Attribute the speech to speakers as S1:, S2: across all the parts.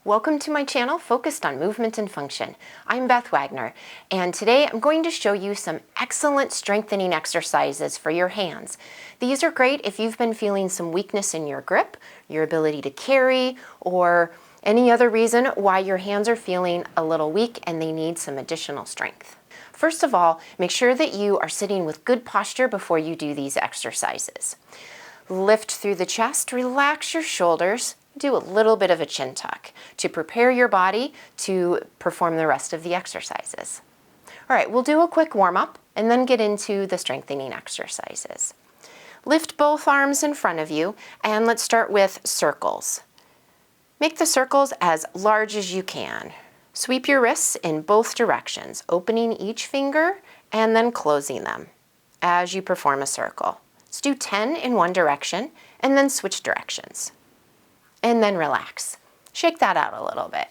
S1: Welcome to my channel focused on movement and function. I'm Beth Wagner, and today I'm going to show you some excellent strengthening exercises for your hands. These are great if you've been feeling some weakness in your grip, your ability to carry, or any other reason why your hands are feeling a little weak and they need some additional strength. First of all, make sure that you are sitting with good posture before you do these exercises. Lift through the chest, relax your shoulders, do a little bit of a chin tuck to prepare your body to perform the rest of the exercises. All right, we'll do a quick warm-up and then get into the strengthening exercises. Lift both arms in front of you and let's start with circles. Make the circles as large as you can. Sweep your wrists in both directions, opening each finger and then closing them as you perform a circle. Let's do 10 in one direction and then switch directions. And then relax. Shake that out a little bit.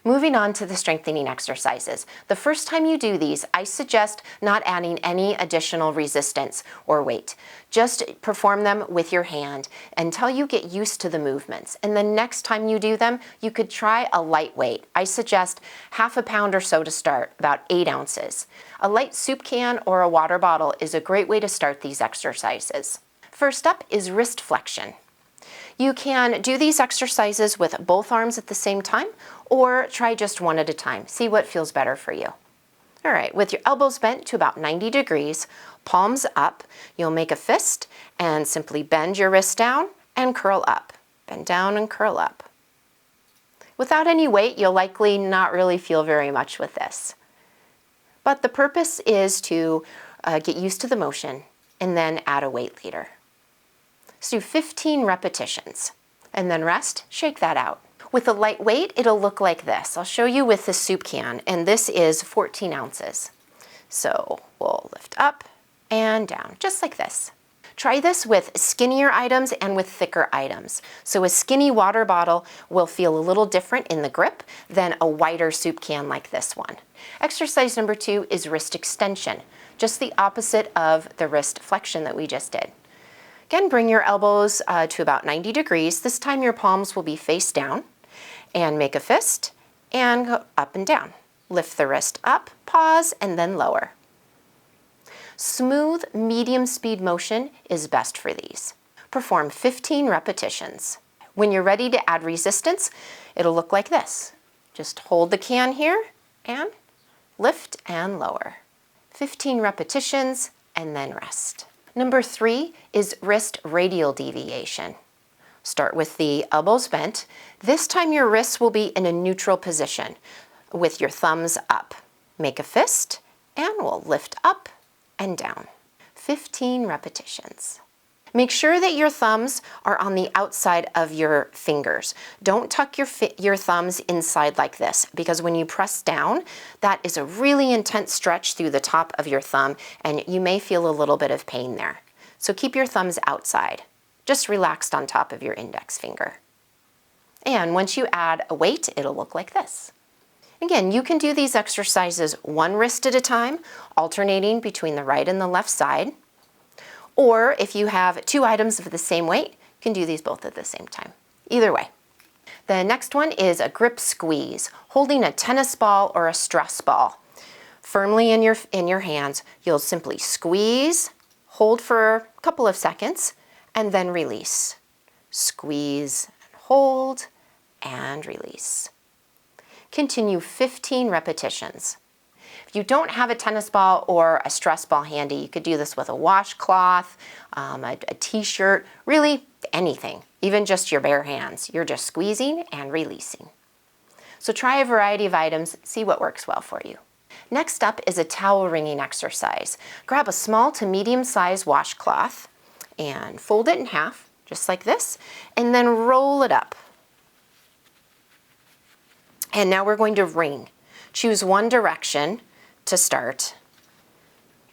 S1: Moving on to the strengthening exercises. The first time you do these, I suggest not adding any additional resistance or weight. Just perform them with your hand until you get used to the movements. And the next time you do them, you could try a light weight. I suggest half a pound or so to start, about 8 ounces. A light soup can or a water bottle is a great way to start these exercises. First up is wrist flexion. You can do these exercises with both arms at the same time or try just one at a time. See what feels better for you. All right, with your elbows bent to about 90 degrees, palms up, you'll make a fist and simply bend your wrist down and curl up. Bend down and curl up. Without any weight, you'll likely not really feel very much with this. But the purpose is to get used to the motion and then add a weight later. Let's do 15 repetitions and then rest, shake that out. With a light weight, it'll look like this. I'll show you with the soup can, and this is 14 ounces. So we'll lift up and down, just like this. Try this with skinnier items and with thicker items. So a skinny water bottle will feel a little different in the grip than a wider soup can like this one. Exercise number 2 is wrist extension, just the opposite of the wrist flexion that we just did. Again, bring your elbows to about 90 degrees. This time your palms will be face down and make a fist and go up and down. Lift the wrist up, pause, and then lower. Smooth, medium speed motion is best for these. Perform 15 repetitions. When you're ready to add resistance, it'll look like this. Just hold the can here and lift and lower. 15 repetitions and then rest. Number 3 is wrist radial deviation. Start with the elbows bent. This time your wrists will be in a neutral position with your thumbs up. Make a fist and we'll lift up and down. 15 repetitions. Make sure that your thumbs are on the outside of your fingers. Don't tuck your thumbs inside like this, because when you press down, that is a really intense stretch through the top of your thumb and you may feel a little bit of pain there. So keep your thumbs outside, just relaxed on top of your index finger. And once you add a weight, it'll look like this. Again, you can do these exercises one wrist at a time, alternating between the right and the left side. Or if you have 2 items of the same weight, you can do these both at the same time. Either way. The next one is a grip squeeze, holding a tennis ball or a stress ball firmly in your hands. You'll simply squeeze, hold for a couple of seconds, and then release. Squeeze, hold, and release. Continue 15 repetitions. If you don't have a tennis ball or a stress ball handy, you could do this with a washcloth, a t-shirt, really anything, even just your bare hands. You're just squeezing and releasing. So try a variety of items, see what works well for you. Next up is a towel wringing exercise. Grab a small to medium-sized washcloth and fold it in half, just like this, and then roll it up. And now we're going to wring. Choose one direction to start.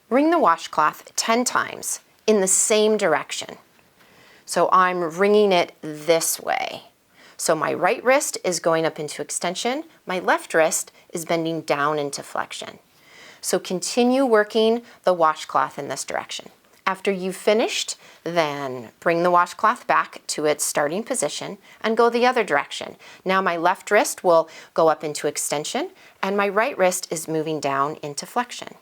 S1: Wring the washcloth 10 times in the same direction. So I'm wringing it this way. So my right wrist is going up into extension, my left wrist is bending down into flexion. So continue working the washcloth in this direction. After you've finished, then bring the washcloth back to its starting position and go the other direction. Now my left wrist will go up into extension and my right wrist is moving down into flexion.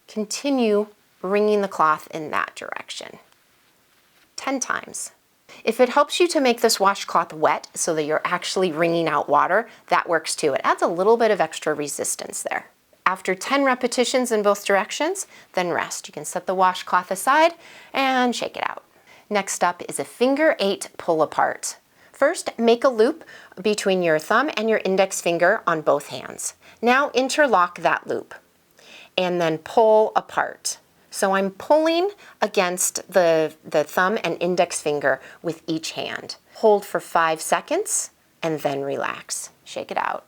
S1: Continue wringing the cloth in that direction. 10 times. If it helps you to make this washcloth wet so that you're actually wringing out water, that works too. It adds a little bit of extra resistance there. After 10 repetitions in both directions, then rest. You can set the washcloth aside and shake it out. Next up is a finger 8 pull apart. First, make a loop between your thumb and your index finger on both hands. Now interlock that loop and then pull apart. So I'm pulling against the thumb and index finger with each hand. Hold for 5 seconds and then relax. Shake it out.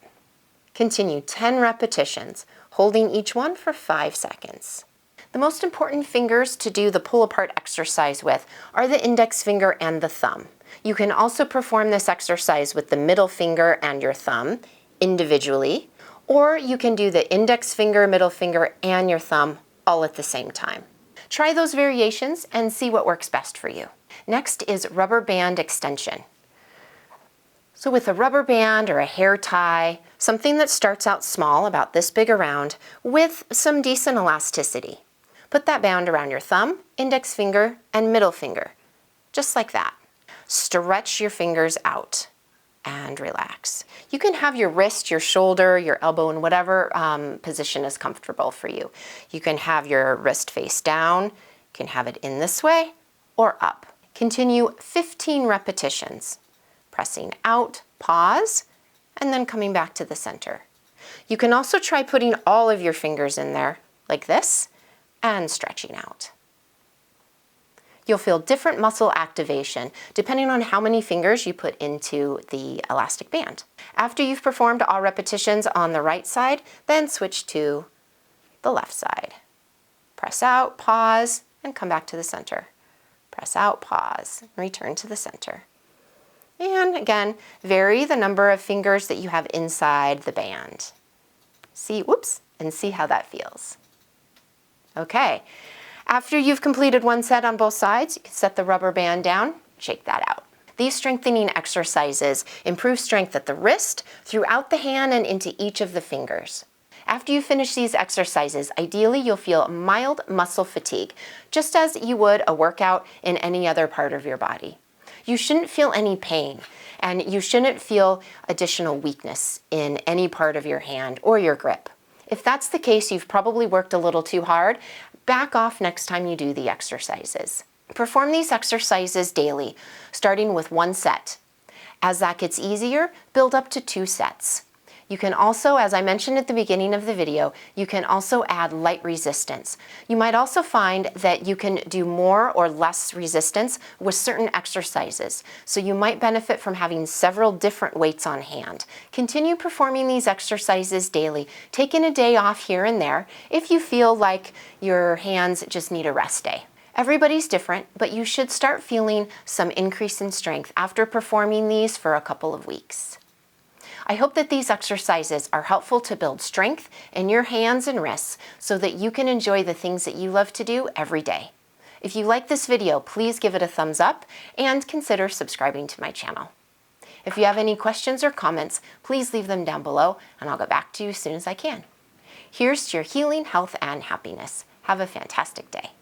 S1: Continue 10 repetitions, holding each one for 5 seconds. The most important fingers to do the pull apart exercise with are the index finger and the thumb. You can also perform this exercise with the middle finger and your thumb individually, or you can do the index finger, middle finger, and your thumb all at the same time. Try those variations and see what works best for you. Next is rubber band extension. So with a rubber band or a hair tie, something that starts out small, about this big around, with some decent elasticity. Put that band around your thumb, index finger, and middle finger, just like that. Stretch your fingers out and relax. You can have your wrist, your shoulder, your elbow in whatever position is comfortable for you. You can have your wrist face down, you can have it in this way or up. Continue 15 repetitions. Pressing out, pause, and then coming back to the center. You can also try putting all of your fingers in there, like this, and stretching out. You'll feel different muscle activation depending on how many fingers you put into the elastic band. After you've performed all repetitions on the right side, then switch to the left side. Press out, pause, and come back to the center. Press out, pause, and return to the center. And again, vary the number of fingers that you have inside the band. And see how that feels. Okay, after you've completed one set on both sides, you can set the rubber band down, shake that out. These strengthening exercises improve strength at the wrist, throughout the hand, and into each of the fingers. After you finish these exercises, ideally you'll feel mild muscle fatigue, just as you would a workout in any other part of your body. You shouldn't feel any pain, and you shouldn't feel additional weakness in any part of your hand or your grip. If that's the case, you've probably worked a little too hard. Back off next time you do the exercises. Perform these exercises daily, starting with 1 set. As that gets easier, build up to 2 sets. You can also, as I mentioned at the beginning of the video, you can also add light resistance. You might also find that you can do more or less resistance with certain exercises. So you might benefit from having several different weights on hand. Continue performing these exercises daily, taking a day off here and there if you feel like your hands just need a rest day. Everybody's different, but you should start feeling some increase in strength after performing these for a couple of weeks. I hope that these exercises are helpful to build strength in your hands and wrists so that you can enjoy the things that you love to do every day. If you like this video, please give it a thumbs up and consider subscribing to my channel. If you have any questions or comments, please leave them down below and I'll get back to you as soon as I can. Here's to your healing, health, and happiness. Have a fantastic day.